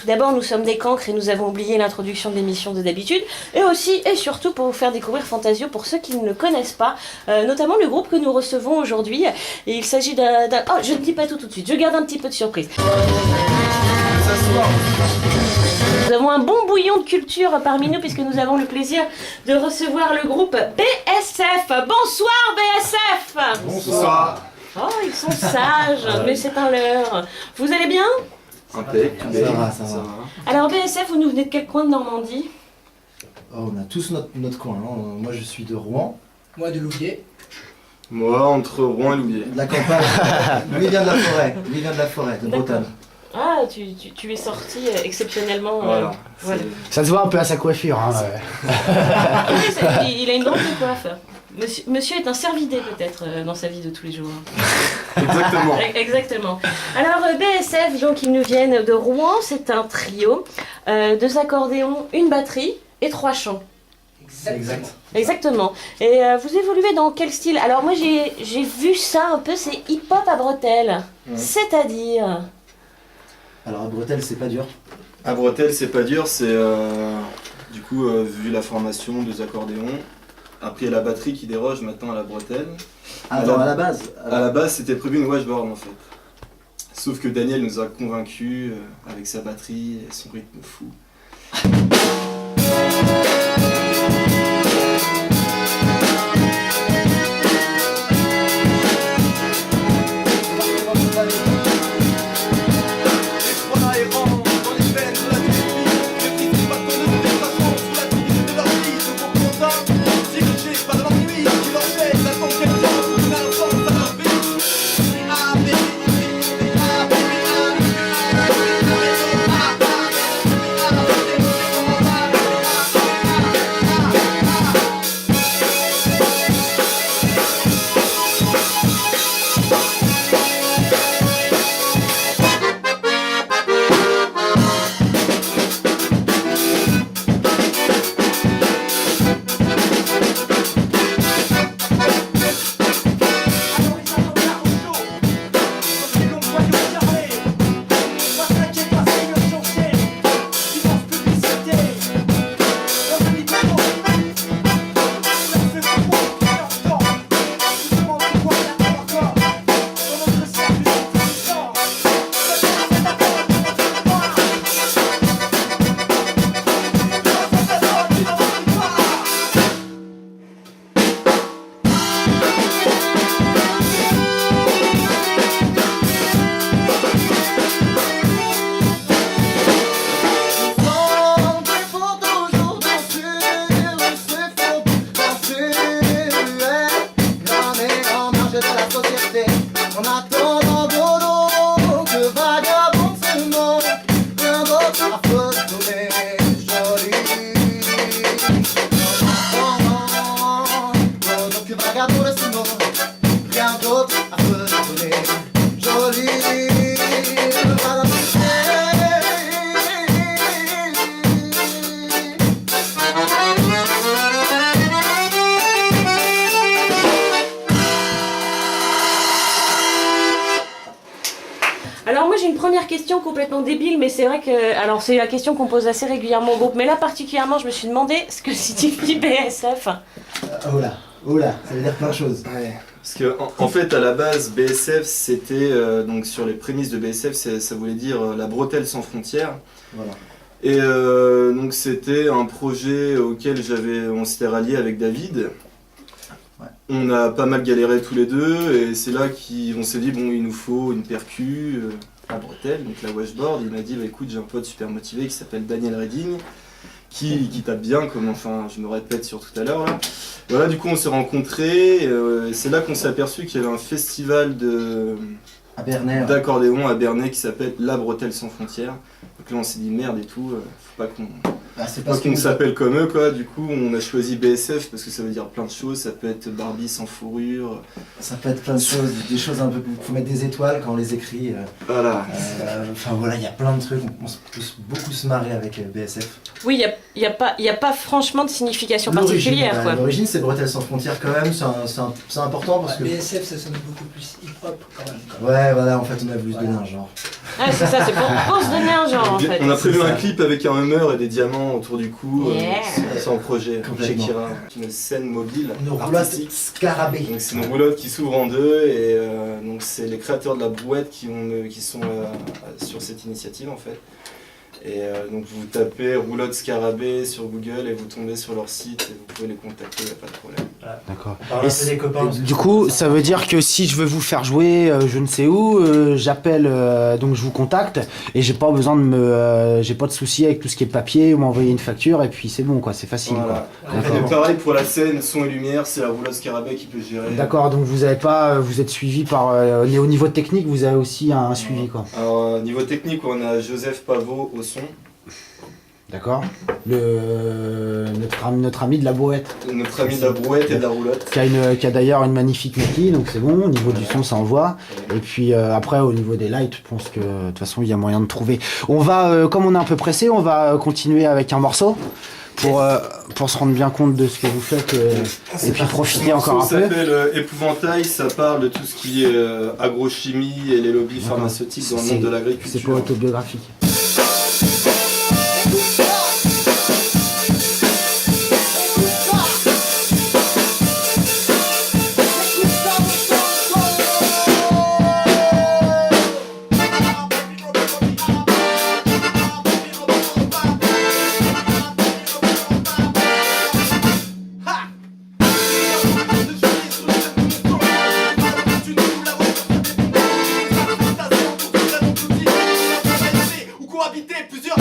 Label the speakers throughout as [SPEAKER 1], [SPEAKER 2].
[SPEAKER 1] Tout d'abord, nous sommes des cancres et nous avons oublié l'introduction de l'émission de d'habitude. Et aussi et surtout pour vous faire découvrir Fantasio pour ceux qui ne le connaissent pas, notamment le groupe que nous recevons aujourd'hui. Et il s'agit d'un... Oh, je ne dis pas tout de suite, je garde un petit peu de surprise. Nous avons un bon bouillon de culture parmi nous puisque nous avons le plaisir de recevoir le groupe BSF. Bonsoir BSF.
[SPEAKER 2] Bonsoir.
[SPEAKER 1] Oh, ils sont sages, mais c'est un leurre. Vous allez bien?
[SPEAKER 2] Impec,
[SPEAKER 3] ça va.
[SPEAKER 1] Alors BSF, vous nous venez de quel coin de Normandie?
[SPEAKER 3] Oh, on a tous notre coin. Hein. Moi, je suis de Rouen.
[SPEAKER 4] Moi de Louviers.
[SPEAKER 2] Moi, entre Rouen et Louviers.
[SPEAKER 3] De la campagne. Lui vient de la forêt. Lui vient de la forêt, de Bretagne.
[SPEAKER 1] Ah, tu es sorti exceptionnellement.
[SPEAKER 2] Voilà.
[SPEAKER 4] Ça se voit un peu à sa coiffure. Hein,
[SPEAKER 1] Il a une drôle de coiffe. Monsieur est un cervidé peut-être dans sa vie de tous les jours.
[SPEAKER 2] Exactement.
[SPEAKER 1] Exactement. Alors BSF, donc ils nous viennent de Rouen, c'est un trio, 2 accordéons, une batterie et 3 chants.
[SPEAKER 3] Exact.
[SPEAKER 1] Exactement. Et vous évoluez dans quel style? Alors moi j'ai vu ça un peu, c'est hip-hop à bretelles. C'est-à-dire...
[SPEAKER 3] Alors à Bretelles, c'est pas dur.
[SPEAKER 2] À bretelles, c'est pas dur, c'est du coup, vu la formation, 2 accordéons. Après, il y a la batterie qui déroge maintenant à la bretelle.
[SPEAKER 3] Alors à la base
[SPEAKER 2] À la base, c'était prévu une washboard en fait. Sauf que Daniel nous a convaincus avec sa batterie et son rythme fou.
[SPEAKER 1] Alors moi j'ai une première question complètement débile, mais c'est vrai que... Alors c'est la question qu'on pose assez régulièrement au groupe, mais là particulièrement je me suis demandé ce que signifie BSF.
[SPEAKER 3] Oh là, ça veut dire plein de choses.
[SPEAKER 2] Ouais. Parce que en fait, à la base, BSF, c'était donc sur les prémices de BSF, ça voulait dire la bretelle sans frontières.
[SPEAKER 3] Voilà.
[SPEAKER 2] Et donc c'était un projet auquel on s'était rallié avec David.
[SPEAKER 3] Ouais.
[SPEAKER 2] On a pas mal galéré tous les deux et c'est là qu'on s'est dit bon, il nous faut une percu à bretelle, donc la washboard. Il m'a dit bah, écoute, j'ai un pote super motivé qui s'appelle Daniel Redding, qui tape bien, comme enfin je me répète sur tout à l'heure là. Voilà, du coup on s'est rencontrés, et c'est là qu'on s'est aperçu qu'il y avait un festival
[SPEAKER 3] À Bernay.
[SPEAKER 2] d'accordéon à Bernay qui s'appelle La Bretelle sans frontières. Donc là on s'est dit merde et tout, faut pas qu'on
[SPEAKER 3] C'est
[SPEAKER 2] parce qu'on s'appelle comme eux quoi. Du coup on a choisi BSF parce que ça veut dire plein de choses, ça peut être Barbie sans fourrure.
[SPEAKER 3] Ça peut être plein de choses, des choses un peu... Faut mettre des étoiles quand on les écrit.
[SPEAKER 2] Voilà.
[SPEAKER 3] Enfin voilà, il y a plein de trucs, on peut beaucoup se marrer avec BSF.
[SPEAKER 1] Oui, il y a pas franchement de signification particulière quoi.
[SPEAKER 3] L'origine c'est Bretelles sans frontières quand même, c'est important parce que...
[SPEAKER 4] BSF ça sonne beaucoup plus hip-hop quand même.
[SPEAKER 3] Ouais, Ouais, voilà, en fait, on a voulu se donner un genre.
[SPEAKER 1] Ah, c'est ça, c'est pour se donner un genre en fait.
[SPEAKER 2] On a prévu
[SPEAKER 3] C'est
[SPEAKER 2] un
[SPEAKER 3] ça.
[SPEAKER 2] clip avec un Hummer et des diamants autour du cou.
[SPEAKER 1] Yeah.
[SPEAKER 2] C'est en projet chez
[SPEAKER 3] Complètement.
[SPEAKER 2] Kira. Une scène mobile
[SPEAKER 3] Une roulotte
[SPEAKER 2] artistique.
[SPEAKER 3] scarabée.
[SPEAKER 2] Donc c'est une roulotte qui s'ouvre en deux et donc c'est les créateurs de la brouette qui sont sur cette initiative en fait. Et donc vous tapez roulotte scarabée sur Google et vous tombez sur leur site et vous pouvez les contacter, il n'y a pas de problème.
[SPEAKER 4] D'accord.
[SPEAKER 3] On parle un peu des copains. parce que
[SPEAKER 4] Du coup,
[SPEAKER 3] c'est
[SPEAKER 4] ça veut dire que si je veux vous faire jouer, je ne sais où, j'appelle, donc je vous contacte et j'ai pas besoin de j'ai pas de souci avec tout ce qui est papier, vous m'envoyez une facture et puis c'est bon quoi, c'est facile
[SPEAKER 2] Voilà.
[SPEAKER 3] Ouais,
[SPEAKER 4] D'accord.
[SPEAKER 2] Et pareil pour la scène, son et lumière, c'est la roulotte scarabée qui peut gérer.
[SPEAKER 4] quoi. D'accord, donc vous avez pas, vous êtes suivi par, au niveau technique, vous avez aussi un suivi quoi.
[SPEAKER 2] Alors niveau technique, on a Joseph Pavot au son,
[SPEAKER 4] D'accord. Notre ami de la brouette.
[SPEAKER 2] notre ami de la brouette et de la roulotte.
[SPEAKER 4] Qui a d'ailleurs une magnifique maquille, donc c'est bon, au niveau du son ça envoie. Et puis après au niveau des lights, je pense que de toute façon il y a moyen de trouver. On va, comme on est un peu pressé, on va continuer avec un morceau pour se rendre bien compte de ce que vous faites et puis profiter encore un
[SPEAKER 2] Ça
[SPEAKER 4] peu.
[SPEAKER 2] s'appelle Épouvantail, ça parle de tout ce qui est agrochimie et les lobbies
[SPEAKER 4] D'accord.
[SPEAKER 2] pharmaceutiques dans le
[SPEAKER 4] C'est-
[SPEAKER 2] monde de
[SPEAKER 4] C'est
[SPEAKER 2] l'agriculture.
[SPEAKER 4] pas autobiographique.
[SPEAKER 5] Ou cohabiter plusieurs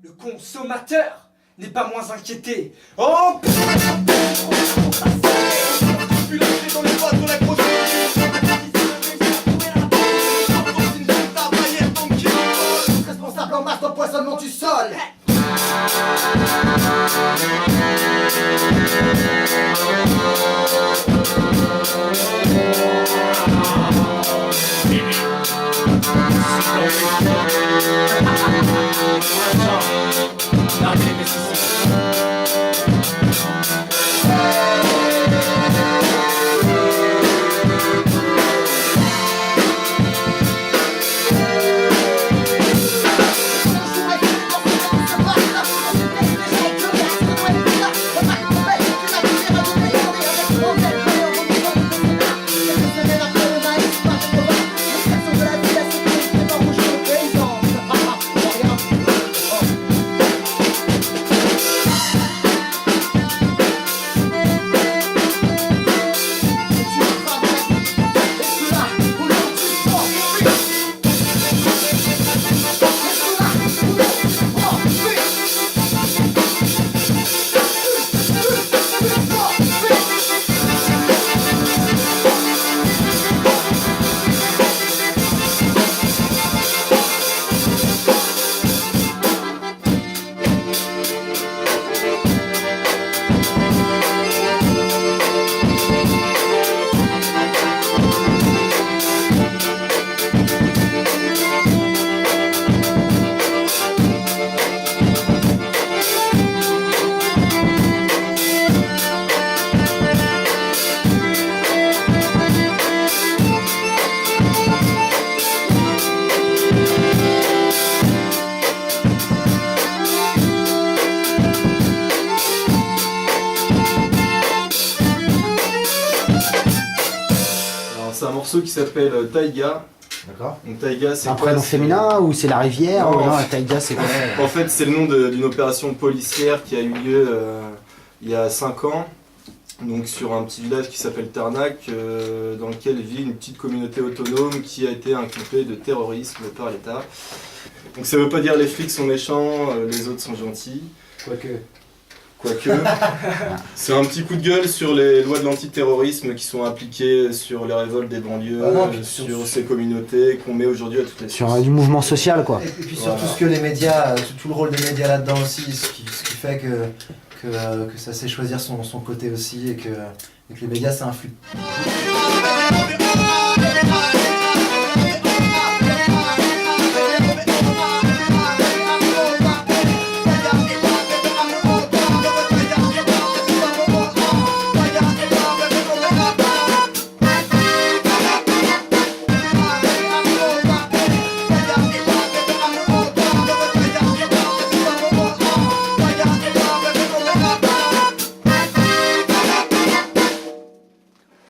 [SPEAKER 6] Le consommateur n'est pas moins inquiété. Oh
[SPEAKER 5] dans les boîtes de la grosse
[SPEAKER 6] responsable en masse d'empoisonnement du sol.
[SPEAKER 2] Alors c'est un morceau qui s'appelle Taïga.
[SPEAKER 4] D'accord.
[SPEAKER 2] Donc Taïga c'est
[SPEAKER 4] Un
[SPEAKER 2] quoi,
[SPEAKER 4] prénom
[SPEAKER 2] c'est-
[SPEAKER 4] féminin ou c'est la rivière
[SPEAKER 2] Non.
[SPEAKER 4] ou non, la taïga c'est quoi?
[SPEAKER 2] En fait, c'est le nom d'une opération policière qui a eu lieu il y a 5 ans, donc sur un petit village qui s'appelle Tarnac, dans lequel vit une petite communauté autonome qui a été inculpée de terrorisme par l'État. Donc ça veut pas dire les flics sont méchants, les autres sont gentils. Quoique, c'est un petit coup de gueule sur les lois de l'antiterrorisme qui sont appliquées sur les révoltes des banlieues,
[SPEAKER 3] Ah non, puis
[SPEAKER 2] sur ces communautés qu'on met aujourd'hui à toutes les
[SPEAKER 4] Sur
[SPEAKER 2] sauces.
[SPEAKER 4] du mouvement social quoi.
[SPEAKER 3] Et puis surtout
[SPEAKER 2] Voilà.
[SPEAKER 3] ce que les médias, tout le rôle des médias là-dedans aussi, ce qui fait que ça sait choisir son côté aussi et que les médias ça influe.
[SPEAKER 5] Thank you.